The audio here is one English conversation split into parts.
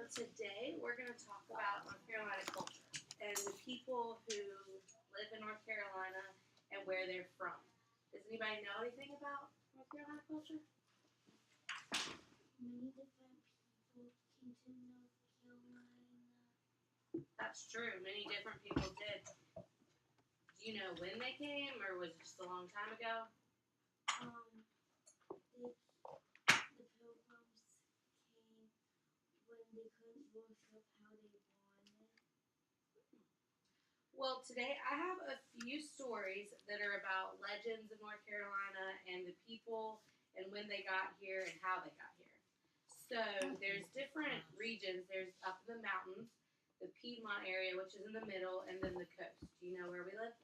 today we're going to talk about North Carolina culture and the people who live in North Carolina and where they're from. Does anybody know anything about North Carolina culture? Many different people came to North Carolina. That's true. Many different people did. Do you know when they came, or was it just a long time ago? The pilgrims came when they couldn't worship how they wanted. Well, today I have a few stories that are about legends of North Carolina and the people and when they got here and how they got here. So there's different regions. There's up in the mountains, the Piedmont area, which is in the middle, and then the coast. Do you know where we live?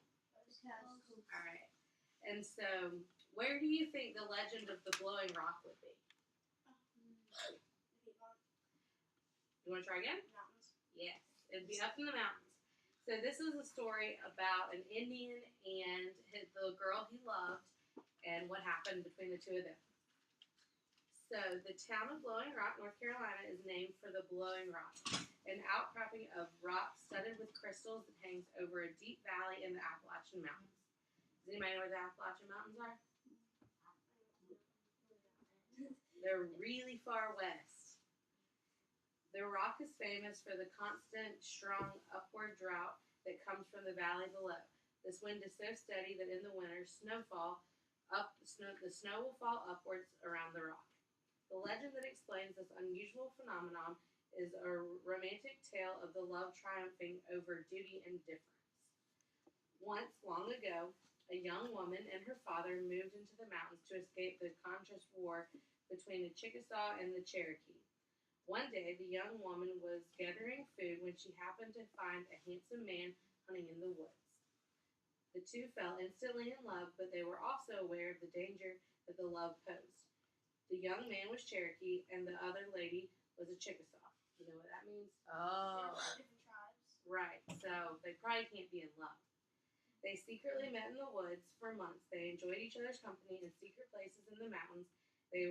All right. And so, where do you think the legend of the Blowing Rock would be? You want to try again? Mountains. Yes. It'd be up in the mountains. So this is a story about an Indian and the girl he loved and what happened between the two of them. So the town of Blowing Rock, North Carolina, is named for the Blowing Rock, an outcropping of rock studded with crystals that hangs over a deep valley in the Appalachian Mountains. Does anybody know where the Appalachian Mountains are? They're really far west. The rock is famous for the constant, strong upward drought that comes from the valley below. This wind is so steady that in the winter, the snow will fall upwards around the rock. The legend that explains this unusual phenomenon is a romantic tale of the love triumphing over duty and indifference. Once, long ago, a young woman and her father moved into the mountains to escape the contentious war between the Chickasaw and the Cherokee. One day, the young woman was gathering food when she happened to find a handsome man hunting in the woods. The two fell instantly in love, but they were also aware of the danger that the love posed. The young man was Cherokee, and the other lady was a Chickasaw. You know what that means? They're different tribes. Right, so they probably can't be in love. They secretly met in the woods for months. They enjoyed each other's company in secret places in the mountains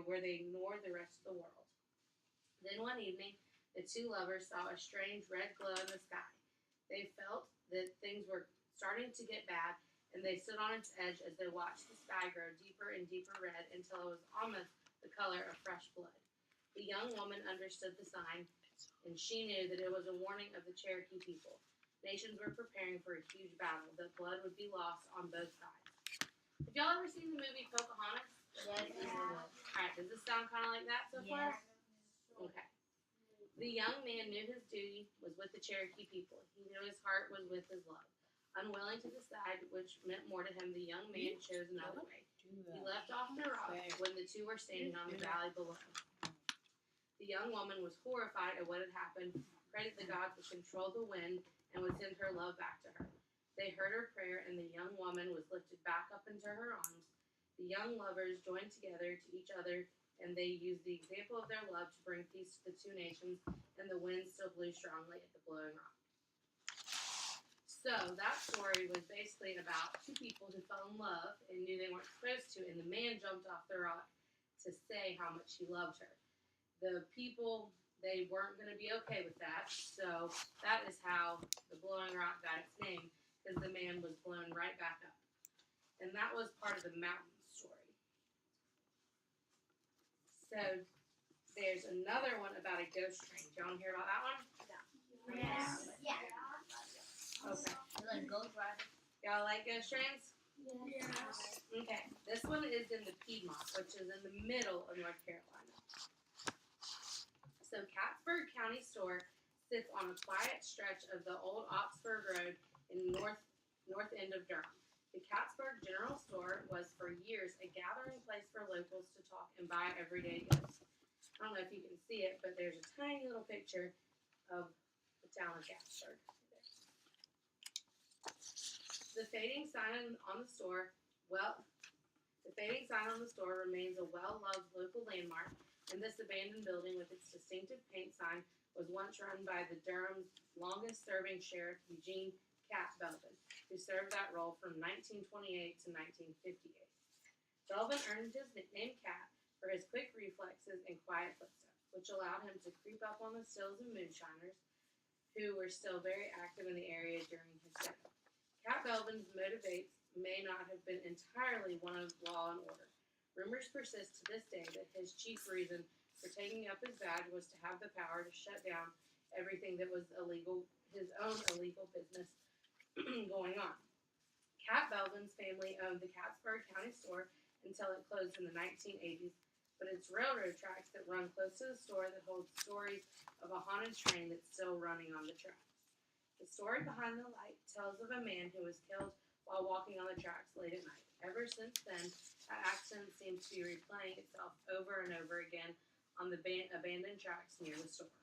where they ignored the rest of the world. Then one evening, the two lovers saw a strange red glow in the sky. They felt that things were starting to get bad, and they stood on its edge as they watched the sky grow deeper and deeper red until it was almost the color of fresh blood. The young woman understood the sign, and she knew that it was a warning of the Cherokee people. Nations were preparing for a huge battle, that blood would be lost on both sides. Have y'all ever seen the movie Pocahontas? Yes. Alright, does this sound kind of like that so far? Okay. The young man knew his duty was with the Cherokee people. He knew his heart was with his love. Unwilling to decide which meant more to him, the young man chose another way. He left off the rock when the two were standing on the valley below. The young woman was horrified at what had happened, prayed the gods would control the wind and would send her love back to her. They heard her prayer, and the young woman was lifted back up into her arms. The young lovers joined together to each other, and they used the example of their love to bring peace to the two nations, and the wind still blew strongly at the Blowing Rock. So that story was basically about two people who fell in love and knew they weren't supposed to, and the man jumped off the rock to say how much he loved her. The people, they weren't going to be okay with that, so that is how the Blowing Rock got its name, because the man was blown right back up. And that was part of the mountain story. So there's another one about a ghost train. Did y'all hear about that one? Yes. Yeah. Okay. Like Ghost Rider. Y'all like ghost trains? Yes. Okay. This one is in the Piedmont, which is in the middle of North Carolina. So Cattsburg County Store sits on a quiet stretch of the old Oxford Road in north end of Durham. The Cattsburg General Store was for years a gathering place for locals to talk and buy everyday goods. I don't know if you can see it, but there's a tiny little picture of the town of Cattsburg. The fading sign on the store remains a well-loved local landmark, and this abandoned building with its distinctive paint sign was once run by the Durham's longest-serving sheriff, Eugene Cat Belvin, who served that role from 1928 to 1958. Belvin earned his nickname Cat for his quick reflexes and quiet footsteps. which allowed him to creep up on the stills of moonshiners who were still very active in the area during his death. Cat Belvin's motivates may not have been entirely one of law and order. Rumors persist to this day that his chief reason for taking up his badge was to have the power to shut down everything that was illegal, his own illegal business going on. Cat Belvin's family owned the Cattsburg County store until it closed in the 1980s, but it's railroad tracks that run close to the store that hold stories of a haunted train that's still running on the tracks. The story behind the light tells of a man who was killed while walking on the tracks late at night. Ever since then, that accident seems to be replaying itself over and over again on the abandoned tracks near the store.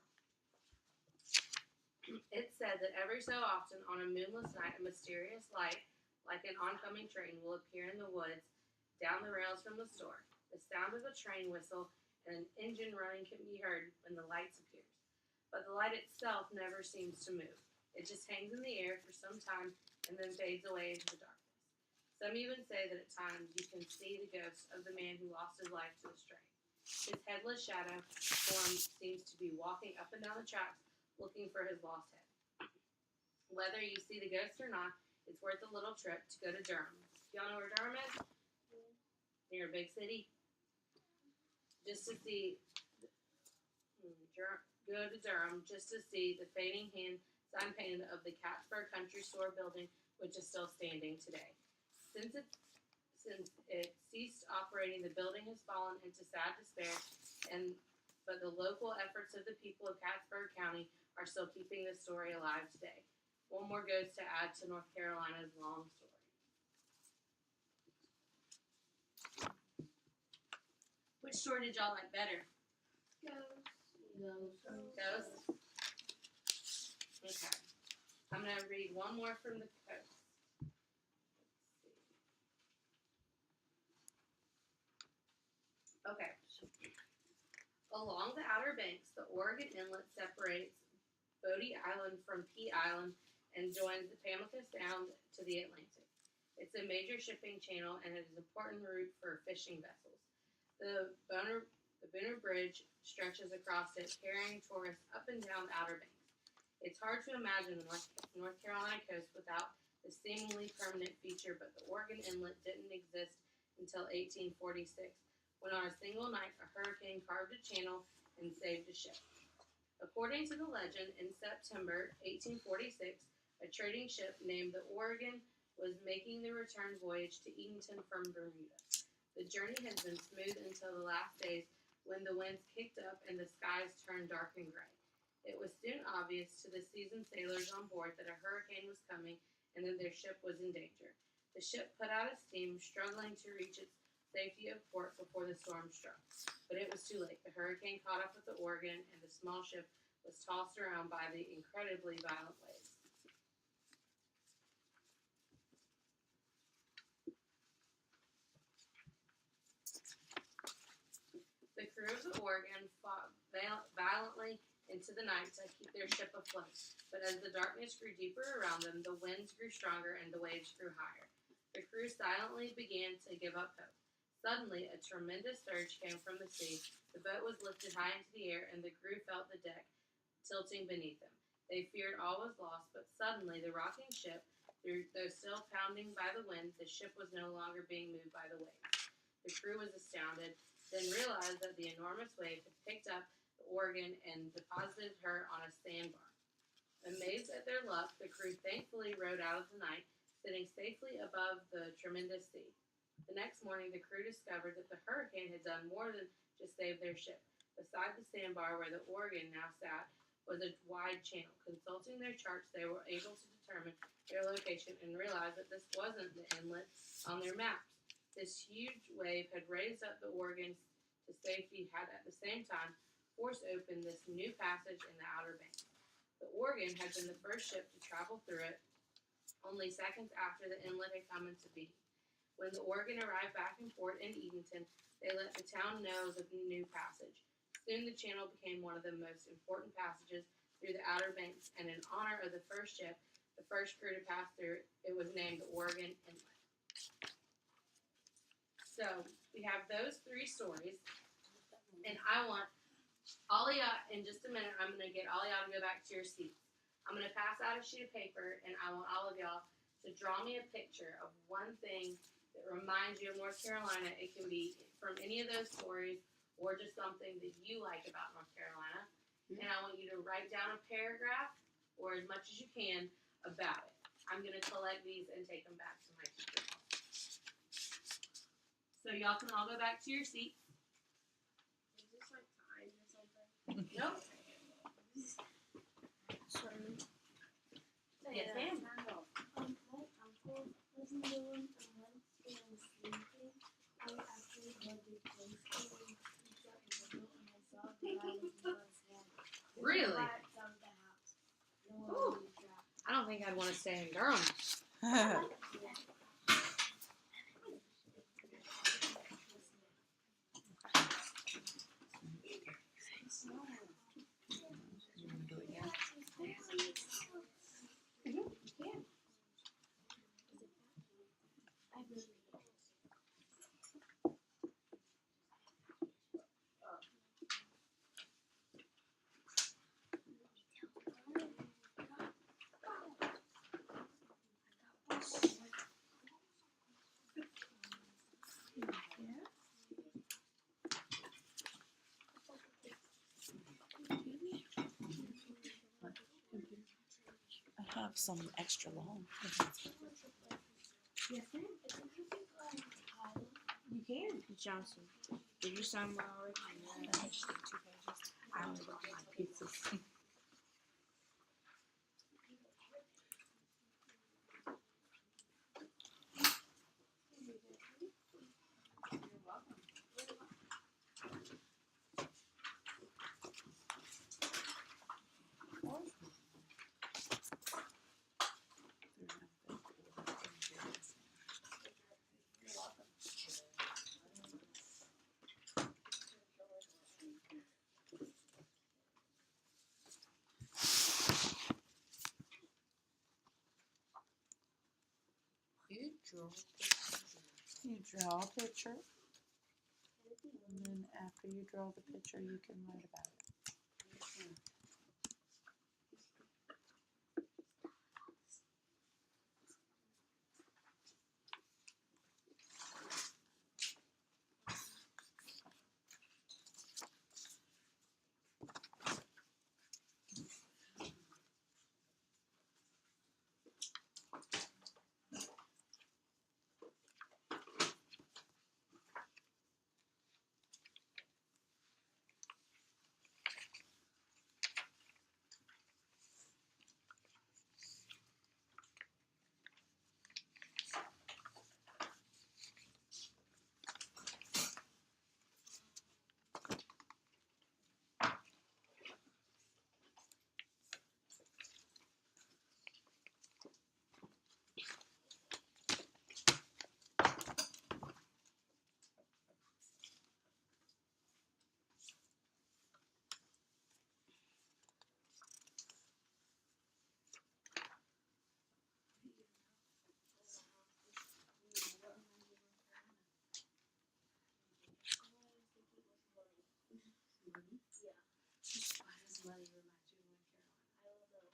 It's said that every so often on a moonless night, a mysterious light, like an oncoming train, will appear in the woods down the rails from the store. The sound of a train whistle and an engine running can be heard when the light appears, but the light itself never seems to move. It just hangs in the air for some time and then fades away into the darkness. Some even say that at times you can see the ghost of the man who lost his life to this train. His headless shadow form seems to be walking up and down the tracks looking for his lost head. Whether you see the ghost or not, it's worth a little trip to go to Durham. Y'all know where Durham is? Near a big city? Just to see, go to Durham just to see the fading hand sign painted of the Cattsburg Country Store building, which is still standing today. Since it ceased operating, the building has fallen into sad despair, but the local efforts of the people of Cattsburg County are still keeping the story alive today. One more ghost to add to North Carolina's long story. Which story did y'all like better? Ghost? Okay. I'm going to read one more from the coast. Okay. Along the Outer Banks, the Oregon Inlet separates Bodie Island from Pea Island and joins the Pamlico Sound to the Atlantic. It's a major shipping channel and it is an important route for fishing vessels. The Booner Bridge stretches across it, carrying tourists up and down the Outer Banks. It's hard to imagine the North Carolina coast without this seemingly permanent feature, but the Oregon Inlet didn't exist until 1846, when on a single night a hurricane carved a channel and saved a ship. According to the legend, in September 1846, a trading ship named the Oregon was making the return voyage to Edenton from Bermuda. The journey had been smooth until the last days when the winds kicked up and the skies turned dark and gray. It was soon obvious to the seasoned sailors on board that a hurricane was coming and that their ship was in danger. The ship put out its steam, struggling to reach its safety of port before the storm struck. But it was too late. The hurricane caught up with the Oregon, and the small ship was tossed around by the incredibly violent waves. The crew of the Oregon fought violently into the night to keep their ship afloat, but as the darkness grew deeper around them, the winds grew stronger and the waves grew higher. The crew silently began to give up hope. Suddenly, a tremendous surge came from the sea. The boat was lifted high into the air, and the crew felt the deck tilting beneath them. They feared all was lost, but suddenly the rocking ship, though still pounding by the wind, the ship was no longer being moved by the waves. The crew was astounded, then realized that the enormous wave had picked up the Oregon and deposited her on a sandbar. Amazed at their luck, the crew thankfully rode out of the night, sitting safely above the tremendous sea. The next morning, the crew discovered that the hurricane had done more than just save their ship. Beside the sandbar where the Oregon now sat was a wide channel. Consulting their charts, they were able to determine their location and realized that this wasn't the inlet on their maps. This huge wave had raised up the Oregon to safety, had at the same time forced open this new passage in the Outer Banks. The Oregon had been the first ship to travel through it, only seconds after the inlet had come into being. When the Oregon arrived back in port in Edenton, they let the town know of the new passage. Soon the channel became one of the most important passages through the Outer Banks, and in honor of the first ship, the first crew to pass through, it was named the Oregon Inlet. So, we have those three stories, and I want all of y'all, in just a minute, I'm going to get all y'all to go back to your seats. I'm going to pass out a sheet of paper, and I want all of y'all to draw me a picture of one thing that reminds you of North Carolina. It can be from any of those stories or just something that you like about North Carolina. And I want you to write down a paragraph or as much as you can about it. I'm going to collect these and take them back to my teacher's office. So y'all can all go back to your seats. Is this like time or something? Nope. Sorry. Yes, ma'am. My uncle was in the room, and once he was sleeping, I actually heard the ghost and pizza in the room, and I saw that I was in his hand. Really? Right out of the house. No one Ooh. really dropped. I don't think I'd want to stay in Durham. I have some extra long. Yes, ma'am. You can. Johnson, did you sign one already? I just did 2 pages. I only got my pieces. You draw a picture, and then after you draw the picture, you can write about it. Why does money remind you of North Carolina?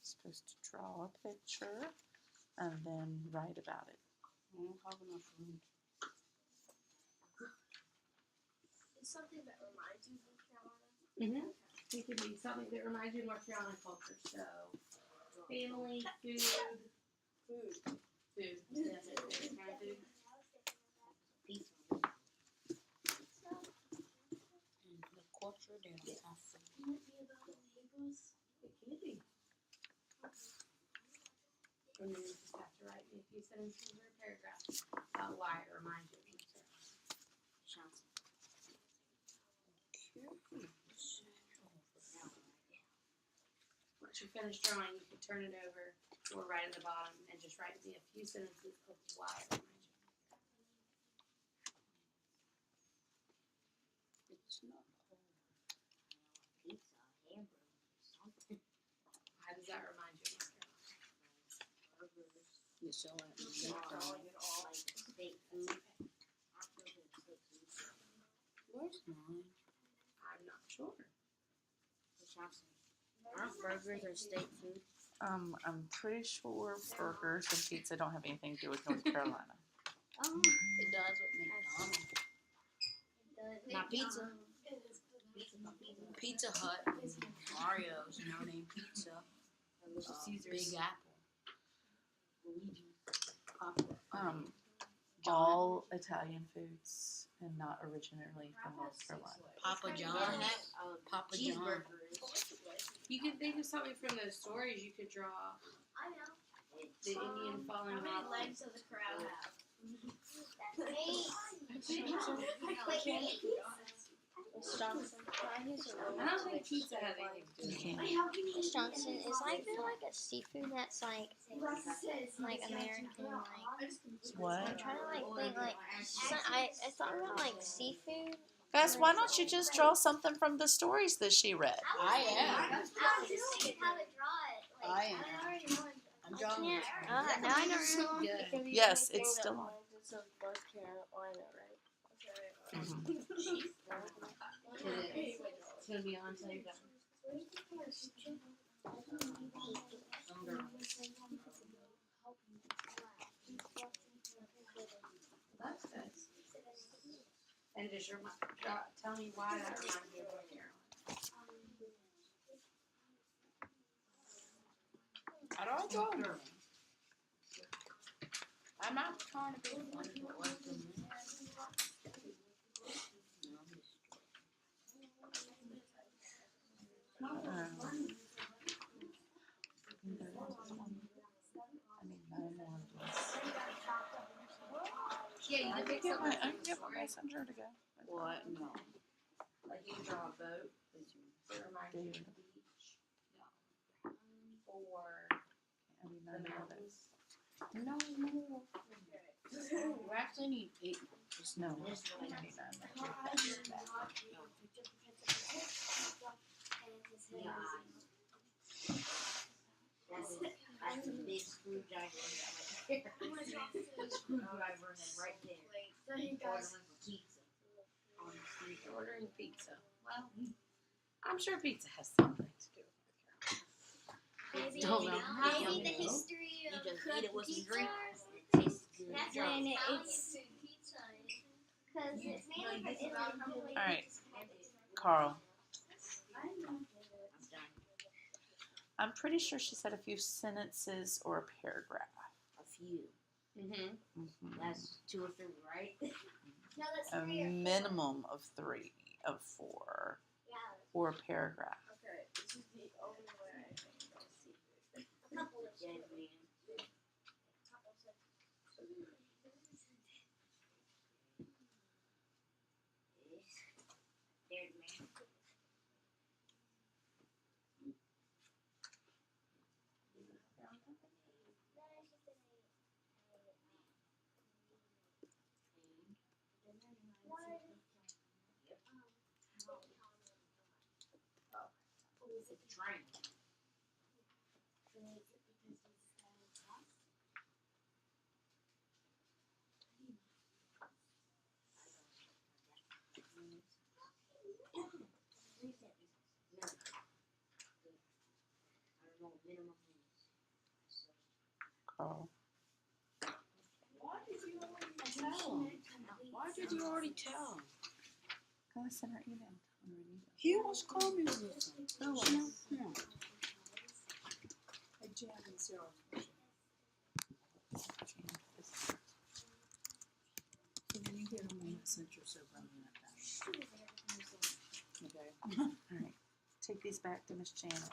Supposed to draw a picture and then write about it. It's something that reminds you of North Carolina. It could be something that reminds you of North Carolina culture. So, family, food. Food. Yes, favorite kind of food. The culture they don't have food. Can it be about the neighbors? It can be. And then you just have to write me a few sentences or a paragraph. why it reminds you of pizza. Once you finish drawing, you can turn it over or right at the bottom and just write me a few sentences of why it reminds you. It's not pizza, hamburger, something. How does that remind you of North Carolina? You sell it. Steak food. Where's mine? I'm not sure. Aren't burgers or steak food? I'm pretty sure burgers and pizza don't have anything to do with North Carolina. It does with McDonald's. Not pizza. Pizza Hut, Mario's, you know, named Pizza. Big Apple. All Italian foods and not originally from North Carolina. Papa John. Papa John. You could think of something from those stories. You could draw I know. the Indian falling How many off. legs does the crowd have? I don't think pizza has anything to do with it. Miss Johnson, is like there like a seafood that's like American like What? I'm trying to think I thought about like seafood. Guys, why don't you just draw something from the stories that she read? I am. I was doing how to draw it. I am. already know. I'm drawing it. Now I know. Good. Yes, it's still on. It's North Carolina, right? Mhm. It's gonna be on until you're done. That's good. And just tell me why that reminds you of North Carolina. How do I draw them? I'm not trying to be funny, but what's the I need 9 more of these. Yeah, you I can can pick get my, something I from can the get my story. messenger to go. What? No. Like you can draw a boat. It reminds you of the beach. Or I need the 9 more of mountains. those. No, no. We actually need 8. No, I need 9 more. That's a big screwdriver right there. Screwdriver right there. Ordering pizza. Ordering pizza. Well, I'm sure pizza has something to do with Maybe, Don't know. maybe the history You of just eat it with some pizza. drink. It tastes good. That's Yeah, why and it's pizza. Because it's mainly for Italy. All right, Carl. I'm done. I'm pretty sure she said a few sentences or a paragraph. A few. Mm-hmm. Mhm. That's 2 or 3, right? No, that's A 3 or 4. minimum of 3 of 4 Yeah. or a paragraph. Okay, this is the only way I think I'll see it. A couple of Dead man. Dead man. Train. Carl. Why did you already tell him? Why did you already tell him? Go send her email. Tell her email. He was coming with him. Who was? No. I jammed in zero. So when you get home, you sent yourself running that down. Okay. All right. Take these back to Miss Janet.